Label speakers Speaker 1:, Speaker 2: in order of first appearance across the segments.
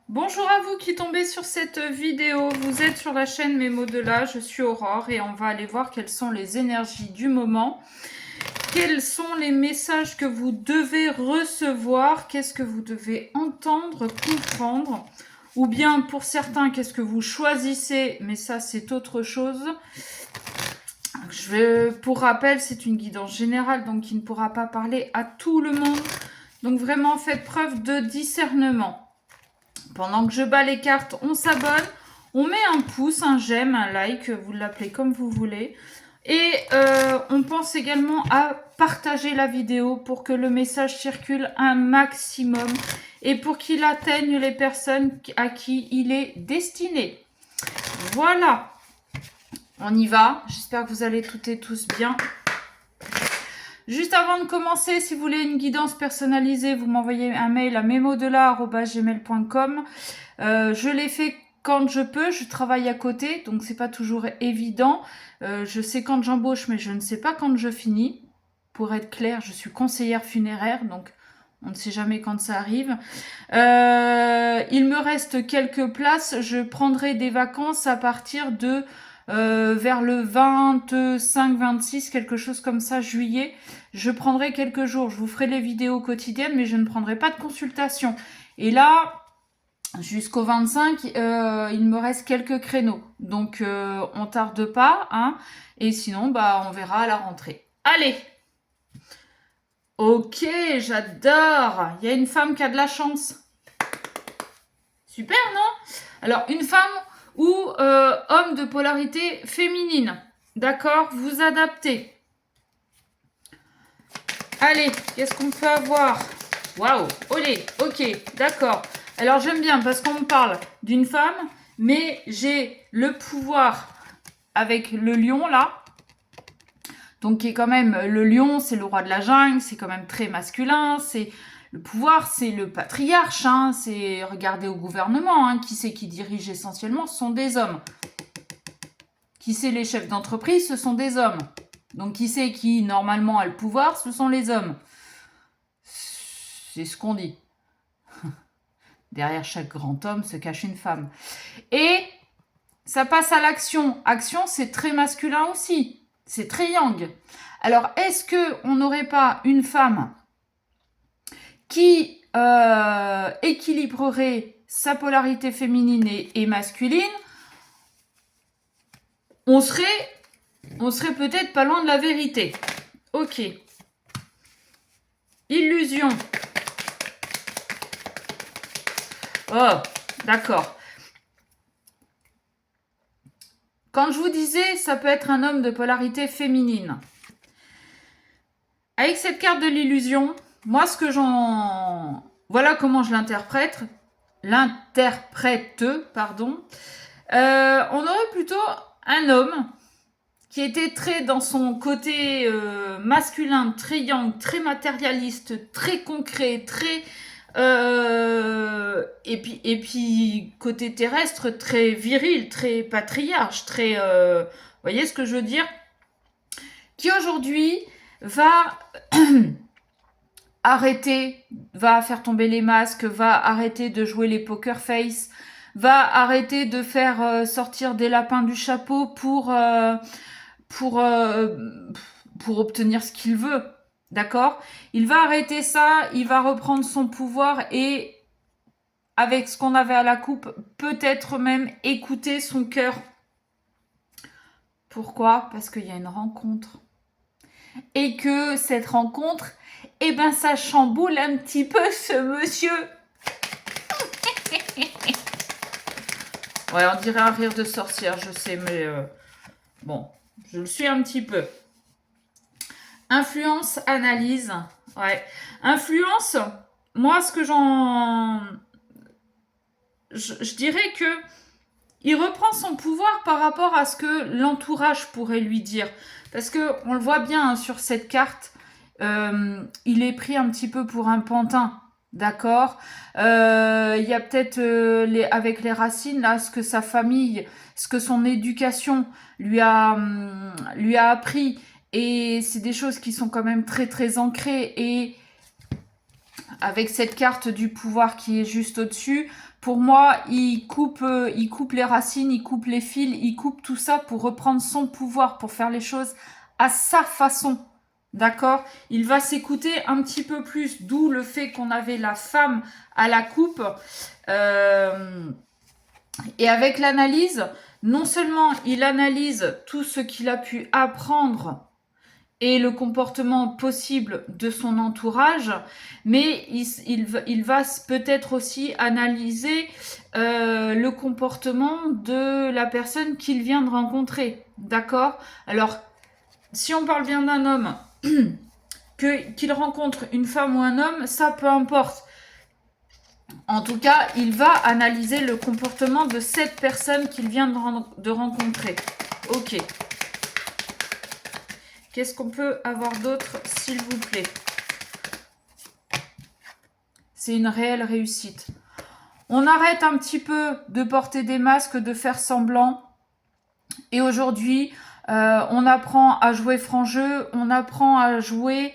Speaker 1: Bonjour à vous qui tombez sur cette vidéo. Vous êtes sur la chaîne Mes mots de là. Je suis Aurore et on va aller voir quelles sont les énergies du moment. Quels sont les messages que vous devez recevoir? Qu'est-ce que vous devez entendre, comprendre? Ou bien pour certains, qu'est-ce que vous choisissez? Mais ça, c'est autre chose. Pour rappel, c'est une guidance générale, donc qui ne pourra pas parler à tout le monde. Donc vraiment, faites preuve de discernement. Pendant que je bats les cartes, on s'abonne, on met un pouce, un j'aime, un like, vous l'appelez comme vous voulez. Et on pense également à partager la vidéo pour que le message circule un maximum et pour qu'il atteigne les personnes à qui il est destiné. Voilà, on y va. J'espère que vous allez toutes et tous bien. Juste avant de commencer, si vous voulez une guidance personnalisée, vous m'envoyez un mail à memodela@gmail.com. Je l'ai fait quand je peux, je travaille à côté, donc c'est pas toujours évident. Je sais quand j'embauche, mais je ne sais pas quand je finis. Pour être clair, je suis conseillère funéraire, donc on ne sait jamais quand ça arrive. Il me reste quelques places. Je prendrai des vacances à partir de vers le 25-26, quelque chose comme ça, juillet. Je prendrai quelques jours. Je vous ferai les vidéos quotidiennes, mais je ne prendrai pas de consultation. Et là, jusqu'au 25, il me reste quelques créneaux. Donc, on tarde pas, hein. Et sinon, bah, on verra à la rentrée. Allez! Ok, j'adore! Il y a une femme qui a de la chance. Super, non? Alors, une femme ou homme de polarité féminine. D'accord? Vous adaptez. Allez, qu'est-ce qu'on peut avoir? Waouh! Olé! Ok, d'accord. Alors, j'aime bien parce qu'on me parle d'une femme, mais j'ai le pouvoir avec le lion, là. Donc, qui est quand même... Le lion, c'est le roi de la jungle, c'est quand même très masculin, c'est... Le pouvoir, c'est le patriarche, hein, c'est regarder au gouvernement, hein, qui c'est qui dirige essentiellement, ce sont des hommes. Qui c'est les chefs d'entreprise, ce sont des hommes. Donc qui c'est qui normalement a le pouvoir, ce sont les hommes. C'est ce qu'on dit. Derrière chaque grand homme se cache une femme. Et ça passe à l'action. Action, c'est très masculin aussi. C'est très yang. Alors, est-ce qu'on n'aurait pas une femme qui équilibrerait sa polarité féminine et masculine? On serait peut-être pas loin de la vérité. Ok. Illusion. Oh, d'accord. Quand je vous disais, ça peut être un homme de polarité féminine. Avec cette carte de l'illusion, moi, ce que j'en... Voilà comment je l'interprète. Pardon. On aurait plutôt un homme qui était très dans son côté masculin, très yang, très matérialiste, très concret, très... et puis côté terrestre, très viril, très patriarche, très... vous voyez ce que je veux dire? Qui aujourd'hui va arrêter, va faire tomber les masques, va arrêter de jouer les poker face, va arrêter de faire sortir des lapins du chapeau pour obtenir ce qu'il veut. D'accord? Il va arrêter ça, il va reprendre son pouvoir et, avec ce qu'on avait à la coupe, peut-être même écouter son cœur. Pourquoi? Parce qu'il y a une rencontre. Et que cette rencontre, eh ben, ça chamboule un petit peu ce monsieur. Ouais, on dirait un rire de sorcière, je sais, mais bon, je le suis un petit peu. Influence, analyse. Ouais. Influence, moi, ce que je dirais que il reprend son pouvoir par rapport à ce que l'entourage pourrait lui dire. Parce que on le voit bien hein, sur cette carte, il est pris un petit peu pour un pantin. D'accord. Il y a peut-être avec les racines là, ce que sa famille, ce que son éducation lui a appris, et c'est des choses qui sont quand même très très ancrées. Et avec cette carte du pouvoir qui est juste au-dessus, pour moi, il coupe les racines, il coupe les fils, il coupe tout ça pour reprendre son pouvoir, pour faire les choses à sa façon. D'accord? Il va s'écouter un petit peu plus, d'où le fait qu'on avait la femme à la coupe. Et avec l'analyse, non seulement il analyse tout ce qu'il a pu apprendre et le comportement possible de son entourage, mais il va peut-être aussi analyser le comportement de la personne qu'il vient de rencontrer. D'accord? Alors, si on parle bien d'un homme, qu'il rencontre une femme ou un homme, ça peu importe. En tout cas, il va analyser le comportement de cette personne qu'il vient de rencontrer. Ok. Qu'est-ce qu'on peut avoir d'autre, s'il vous plaît? C'est une réelle réussite. On arrête un petit peu de porter des masques, de faire semblant. Et aujourd'hui, on apprend à jouer franc jeu, on apprend à jouer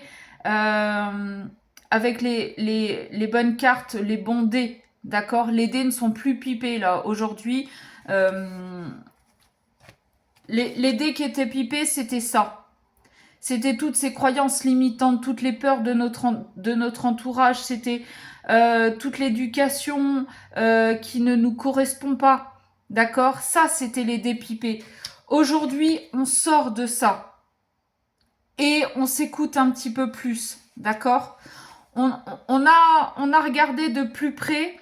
Speaker 1: avec les bonnes cartes, les bons dés. D'accord? Les dés ne sont plus pipés là. Aujourd'hui, les dés qui étaient pipés, c'était ça. C'était toutes ces croyances limitantes, toutes les peurs de notre entourage. C'était toute l'éducation qui ne nous correspond pas. D'accord? Ça, c'était les dés pipés. Aujourd'hui, on sort de ça. Et on s'écoute un petit peu plus. D'accord? On a regardé de plus près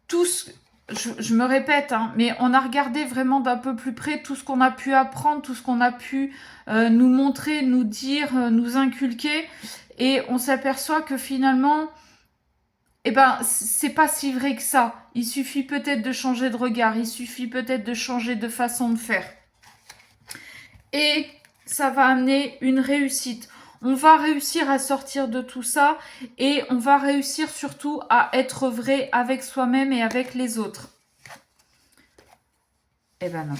Speaker 1: tout ce... Je me répète, hein, mais on a regardé vraiment d'un peu plus près tout ce qu'on a pu apprendre, tout ce qu'on a pu nous montrer, nous dire, nous inculquer. Et on s'aperçoit que finalement, eh ben, c'est pas si vrai que ça. Il suffit peut-être de changer de regard, il suffit peut-être de changer de façon de faire. Et ça va amener une réussite. On va réussir à sortir de tout ça et on va réussir surtout à être vrai avec soi-même et avec les autres. Eh ben non.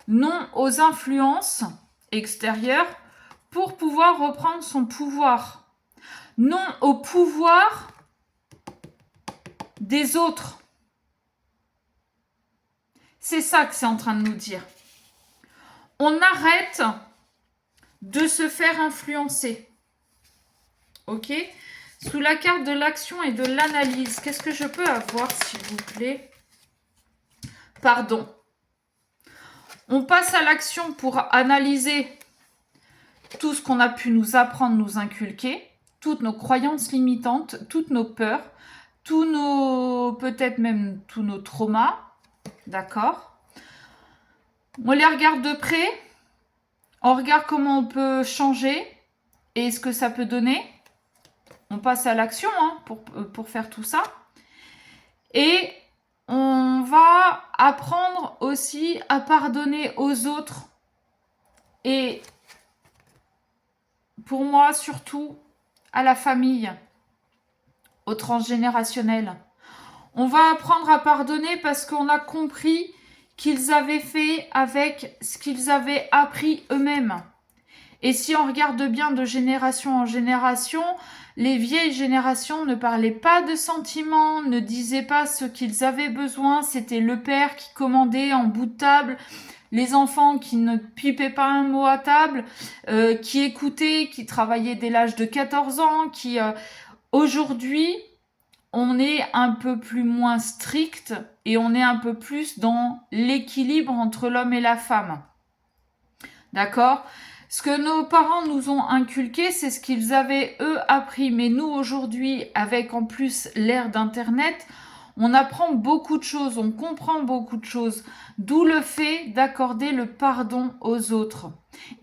Speaker 1: Non aux influences extérieures pour pouvoir reprendre son pouvoir. Non au pouvoir des autres. C'est ça que c'est en train de nous dire. On arrête de se faire influencer. Ok? Sous la carte de l'action et de l'analyse, qu'est-ce que je peux avoir, s'il vous plaît? Pardon. On passe à l'action pour analyser tout ce qu'on a pu nous apprendre, nous inculquer, toutes nos croyances limitantes, toutes nos peurs, tous nos, peut-être même tous nos traumas. D'accord? On les regarde de près. On regarde comment on peut changer et ce que ça peut donner. On passe à l'action hein, pour faire tout ça. Et on va apprendre aussi à pardonner aux autres. Et pour moi, surtout, à la famille, au transgénérationnel. On va apprendre à pardonner parce qu'on a compris qu'ils avaient fait avec ce qu'ils avaient appris eux-mêmes. Et si on regarde bien de génération en génération, les vieilles générations ne parlaient pas de sentiments, ne disaient pas ce qu'ils avaient besoin. C'était le père qui commandait en bout de table, les enfants qui ne pipaient pas un mot à table, qui écoutaient, qui travaillaient dès l'âge de 14 ans, qui... Aujourd'hui, on est un peu plus moins strict et on est un peu plus dans l'équilibre entre l'homme et la femme. D'accord ? Ce que nos parents nous ont inculqué, c'est ce qu'ils avaient, eux, appris. Mais nous, aujourd'hui, avec en plus l'ère d'Internet, on apprend beaucoup de choses, on comprend beaucoup de choses. D'où le fait d'accorder le pardon aux autres.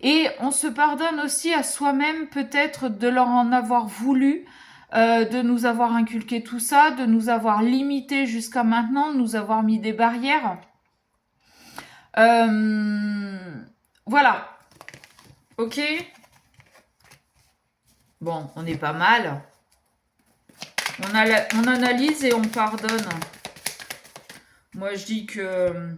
Speaker 1: Et on se pardonne aussi à soi-même, peut-être, de leur en avoir voulu, de nous avoir inculqué tout ça, de nous avoir limité jusqu'à maintenant, de nous avoir mis des barrières. Voilà. Ok. Bon, on est pas mal. On analyse et on pardonne. Moi, je dis que...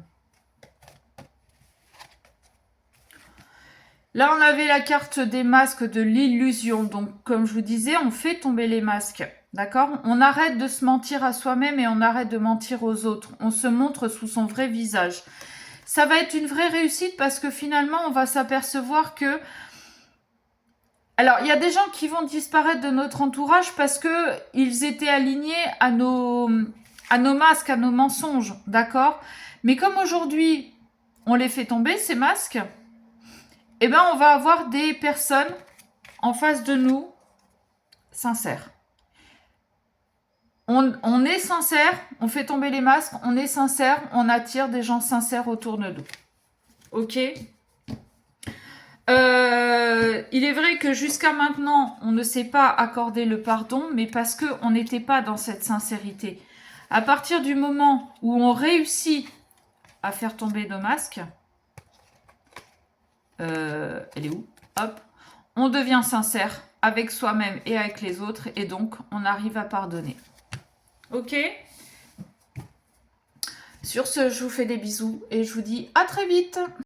Speaker 1: Là, on avait la carte des masques de l'illusion. Donc, comme je vous disais, on fait tomber les masques. D'accord? On arrête de se mentir à soi-même et on arrête de mentir aux autres. On se montre sous son vrai visage. Ça va être une vraie réussite parce que finalement, on va s'apercevoir que... Alors, il y a des gens qui vont disparaître de notre entourage parce que ils étaient alignés à nos masques, à nos mensonges. D'accord? Mais comme aujourd'hui, on les fait tomber, ces masques... Eh bien, on va avoir des personnes en face de nous sincères. On est sincère, on fait tomber les masques, on est sincère, on attire des gens sincères autour de nous. Ok. Il est vrai que jusqu'à maintenant, on ne s'est pas accordé le pardon, mais parce qu'on n'était pas dans cette sincérité. À partir du moment où on réussit à faire tomber nos masques, elle est où? Hop. On devient sincère avec soi-même et avec les autres et donc on arrive à pardonner. Ok? Sur ce, je vous fais des bisous et je vous dis à très vite.